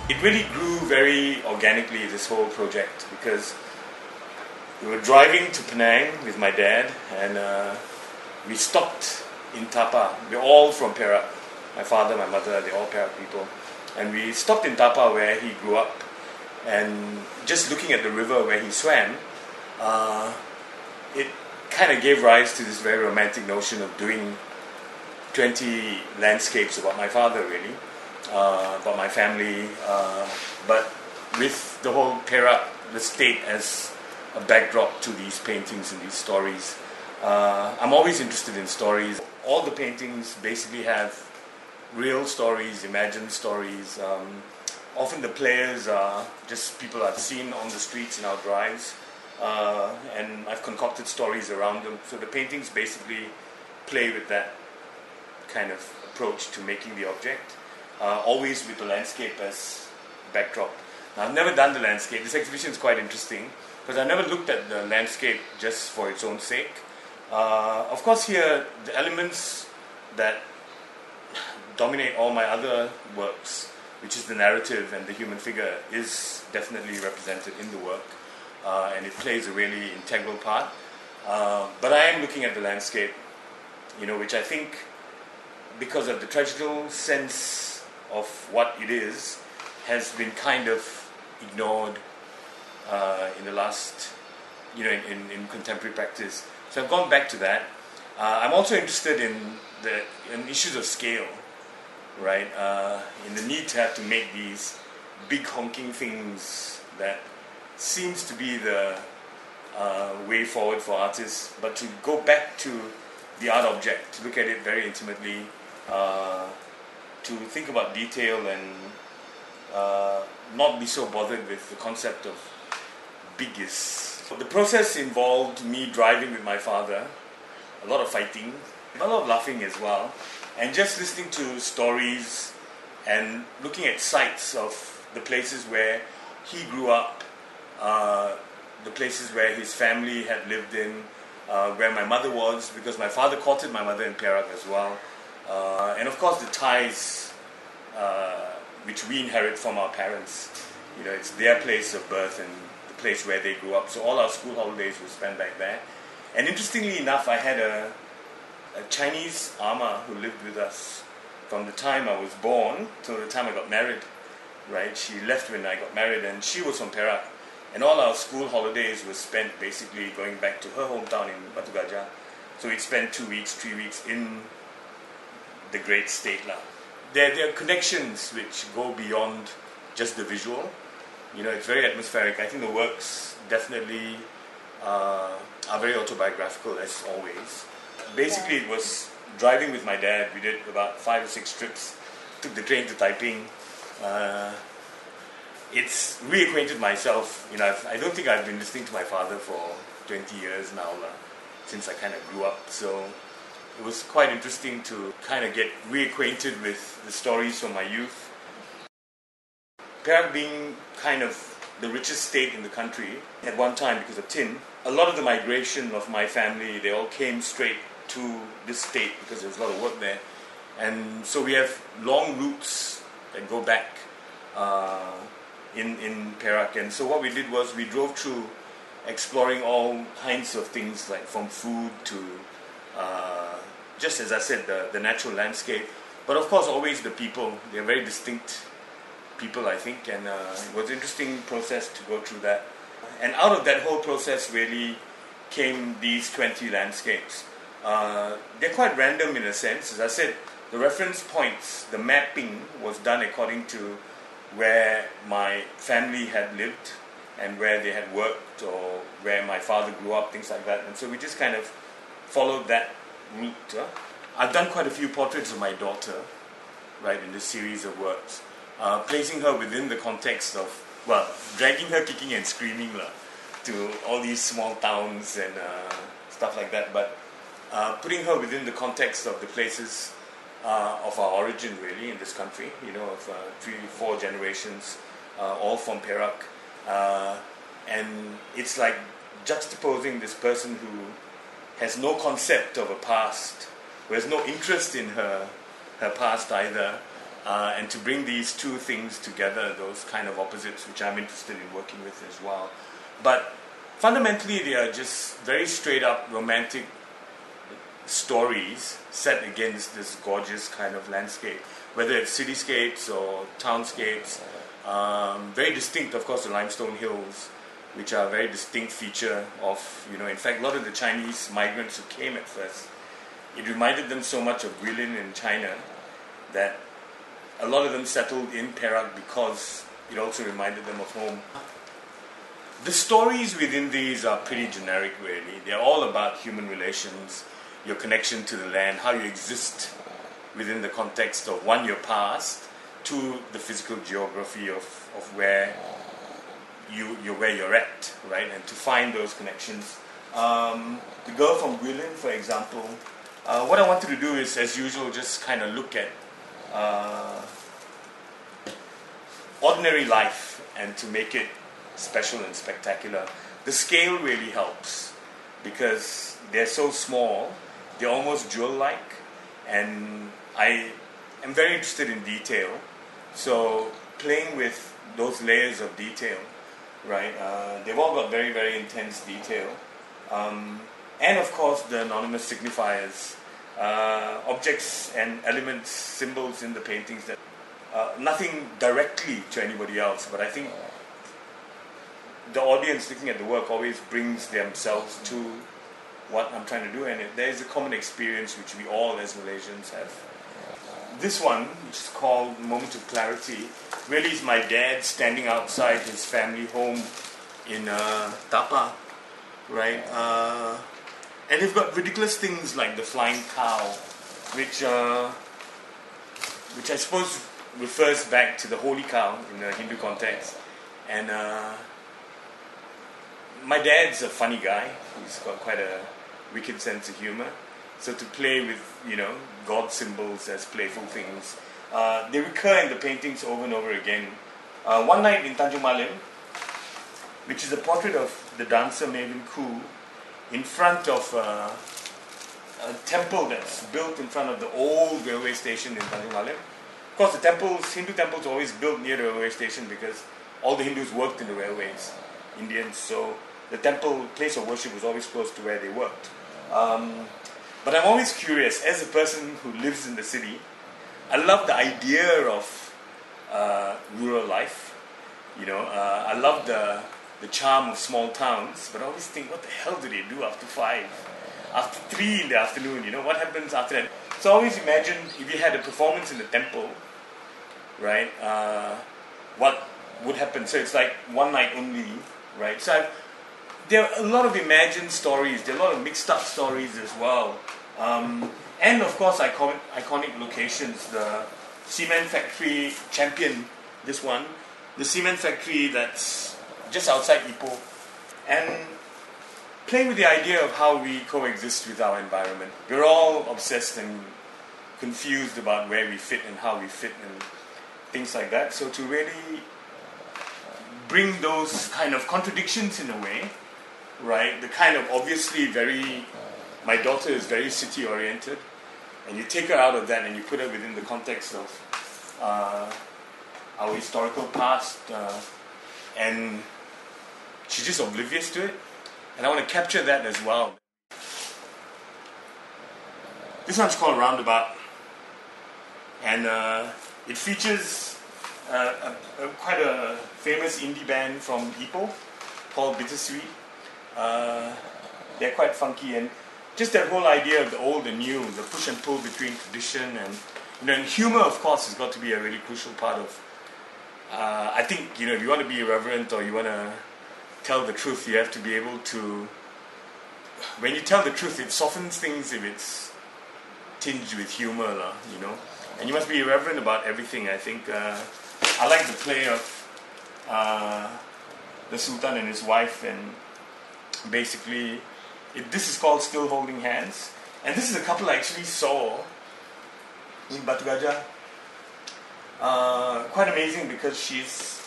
It really grew very organically, this whole project, because we were driving to Penang with my dad, and we stopped in Tapa. We're all from Perak. My father, my mother, they're all Perak people. And we stopped in Tapa where he grew up, and just looking at the river where he swam, it kind of gave rise to this very romantic notion of doing 20 landscapes about my father, really. About my family, but with the whole Perak, the state, as a backdrop to these paintings and these stories. I'm always interested in stories. All the paintings basically have real stories, imagined stories. Often the players are just people I've seen on the streets in our drives, and I've concocted stories around them. So the paintings basically play with that kind of approach to making the object. Always with the landscape as backdrop. Now, I've never done the landscape. This exhibition is quite interesting because I never looked at the landscape just for its own sake. Of course, here the elements that dominate all my other works, which is the narrative and the human figure, is definitely represented in the work, and it plays a really integral part. But I am looking at the landscape, which I think, because of the tragical sense of what it is, has been kind of ignored in the last, in contemporary practice. So I've gone back to that. I'm also interested in issues of scale, right? In the need to have to make these big honking things that seems to be the way forward for artists, but to go back to the art object, to look at it very intimately, to think about detail and not be so bothered with the concept of biggest. So the process involved me driving with my father, a lot of fighting, a lot of laughing as well, and just listening to stories and looking at sites of the places where he grew up, the places where his family had lived in, where my mother was, because my father courted my mother in Perak as well. And of course the ties which we inherit from our parents. It's their place of birth and the place where they grew up. So all our school holidays were spent back there. And interestingly enough, I had a Chinese ama who lived with us from the time I was born till the time I got married. Right? She left when I got married, and she was from Perak. And all our school holidays were spent basically going back to her hometown in Batu Gajah. So we'd spend 2 weeks, 3 weeks in the great state. There are connections which go beyond just the visual. It's very atmospheric. I think the works definitely are very autobiographical, as always. Basically, it was driving with my dad. We did about 5 or 6 trips. Took the train to Taiping. It's reacquainted myself. I don't think I've been listening to my father for 20 years now, since I kind of grew up. So it was quite interesting to kind of get reacquainted with the stories from my youth. Perak being kind of the richest state in the country at one time because of tin, a lot of the migration of my family, they all came straight to this state because there was a lot of work there. And so we have long routes that go back in Perak. And so what we did was we drove through exploring all kinds of things, like from food to just as I said, the natural landscape, but of course always the people. They're very distinct people, I think, and it was an interesting process to go through that. And out of that whole process really came these 20 landscapes. They're quite random in a sense. As I said, the reference points, the mapping was done according to where my family had lived and where they had worked, or where my father grew up, things like that. And so we just kind of followed that route. I've done quite a few portraits of my daughter, right, in this series of works, placing her within the context of, dragging her kicking and screaming to all these small towns and stuff like that, but putting her within the context of the places of our origin, really, in this country, of 3-4 generations, all from Perak. And it's like juxtaposing this person who has no concept of a past, who has no interest in her past either, and to bring these two things together, those kind of opposites, which I'm interested in working with as well. But fundamentally, they are just very straight up romantic stories set against this gorgeous kind of landscape, whether it's cityscapes or townscapes. Very distinct, of course, the limestone hills, which are a very distinct feature of, in fact, a lot of the Chinese migrants who came at first, it reminded them so much of Wei-Ling in China that a lot of them settled in Perak because it also reminded them of home. The stories within these are pretty generic, really. They're all about human relations, your connection to the land, how you exist within the context of, one, your past, two, the physical geography of where you're at, right? And to find those connections. The girl from Wei-Ling, for example, what I wanted to do is, as usual, just kind of look at ordinary life and to make it special and spectacular. The scale really helps because they're so small, they're almost jewel-like, and I am very interested in detail. So playing with those layers of detail, right? They've all got very, very intense detail. And of course the anonymous signifiers, objects and elements, symbols in the paintings that nothing directly to anybody else, but I think the audience looking at the work always brings themselves to what I'm trying to do, and there is a common experience which we all as Malaysians have. This one, which is called Moment of Clarity, really is my dad standing outside his family home in Tapa, right? And they've got ridiculous things like the flying cow, which I suppose refers back to the holy cow in the Hindu context. And my dad's a funny guy. He's got quite a wicked sense of humor. So to play with, God symbols as playful things, they recur in the paintings over and over again. One night in Tanjung Malim, which is a portrait of the dancer Maven Ku in front of a temple that's built in front of the old railway station in Tanjung Malim. Of course, the Hindu temples are always built near the railway station because all the Hindus worked in the railways, Indians, so the temple place of worship was always close to where they worked. But I'm always curious, as a person who lives in the city, I love the idea of rural life. I love the charm of small towns, but I always think, what the hell do they do after 5? After 3 in the afternoon, what happens after that? So I always imagine if you had a performance in the temple, right, what would happen? So it's like one night only, right? So there are a lot of imagined stories, there are a lot of mixed up stories as well. And of course iconic locations, the cement factory champion, this one, the cement factory that's just outside Ipoh, and playing with the idea of how we coexist with our environment. We're all obsessed and confused about where we fit and how we fit and things like that. So to really bring those kind of contradictions in a way, right? The kind of obviously my daughter is very city oriented, and you take her out of that and you put her within the context of our historical past, and she's just oblivious to it, and I want to capture that as well. This one's called Roundabout, and it features quite a famous indie band from Ipoh called Bittersweet. They're quite funky, and just that whole idea of the old and new, the push and pull between tradition and humor, of course, has got to be a really crucial part of. I think if you want to be irreverent or you want to tell the truth, you have to be able to. When you tell the truth, it softens things if it's tinged with humor, and you must be irreverent about everything. I think I like the play of the Sultan and his wife, and basically. This is called Still Holding Hands, and this is a couple I actually saw in Batu Gajah. Quite amazing because she's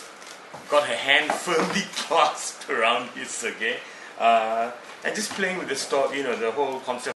got her hand firmly clasped around his, and just playing with the the whole concept.